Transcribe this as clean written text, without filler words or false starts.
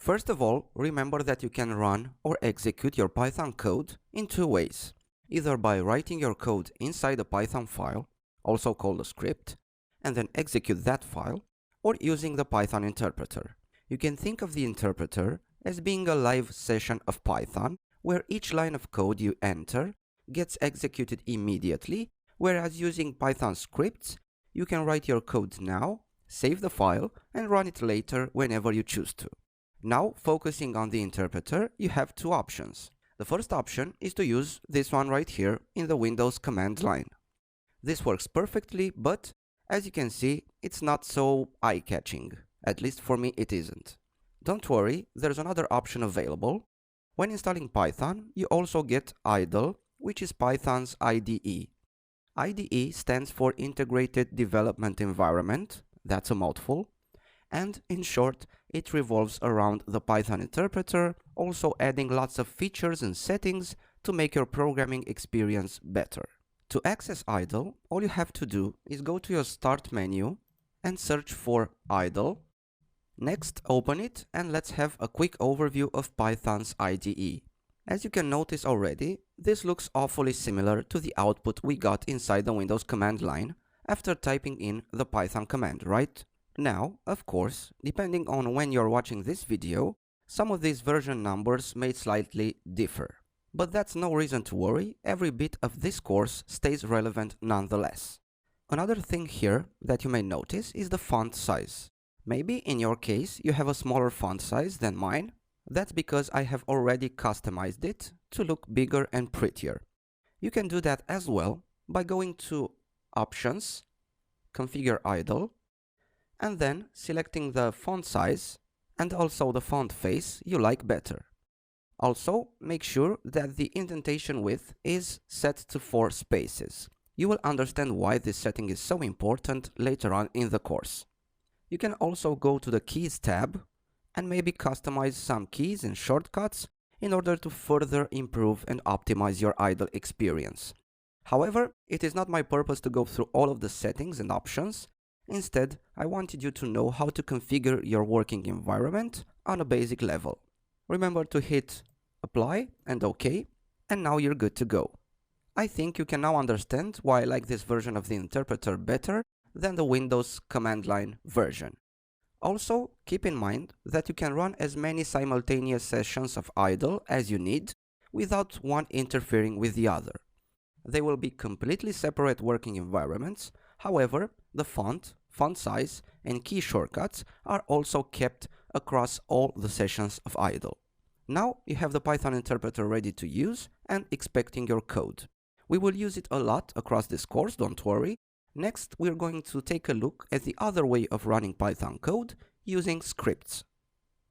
First of all, remember that you can run or execute your Python code in two ways, either by writing your code inside a Python file, also called a script, and then execute that file, or using the Python interpreter. You can think of the interpreter as being a live session of Python, where each line of code you enter gets executed immediately, whereas using Python scripts, you can write your code now, save the file, and run it later whenever you choose to. Now, focusing on the interpreter, you have two options. The first option is to use this one right here in the Windows command line. This works perfectly, but as you can see, it's not so eye-catching. At least for me, it isn't. Don't worry, there's another option available. When installing Python, you also get IDLE, which is Python's IDE. IDE stands for Integrated Development Environment, that's a mouthful, and in short, it revolves around the Python interpreter, also adding lots of features and settings to make your programming experience better. To access IDLE, all you have to do is go to your Start menu and search for IDLE. Next, open it and let's have a quick overview of Python's IDE. As you can notice already, this looks awfully similar to the output we got inside the Windows command line after typing in the Python command, right? Now, of course, depending on when you're watching this video, some of these version numbers may slightly differ. But that's no reason to worry, every bit of this course stays relevant nonetheless. Another thing here that you may notice is the font size. Maybe in your case you have a smaller font size than mine. That's because I have already customized it to look bigger and prettier. You can do that as well by going to Options, Configure IDLE, and then selecting the font size and also the font face you like better. Also, make sure that the indentation width is set to 4 spaces. You will understand why this setting is so important later on in the course. You can also go to the Keys tab and maybe customize some keys and shortcuts in order to further improve and optimize your IDLE experience. However, it is not my purpose to go through all of the settings and options. Instead, I wanted you to know how to configure your working environment on a basic level. Remember to hit Apply and OK, and now you're good to go. I think you can now understand why I like this version of the interpreter better than the Windows command line version. Also, keep in mind that you can run as many simultaneous sessions of IDLE as you need without one interfering with the other. They will be completely separate working environments. However, the font size, and key shortcuts are also kept across all the sessions of IDLE. Now you have the Python interpreter ready to use and expecting your code. We will use it a lot across this course, don't worry. Next, we're going to take a look at the other way of running Python code using scripts.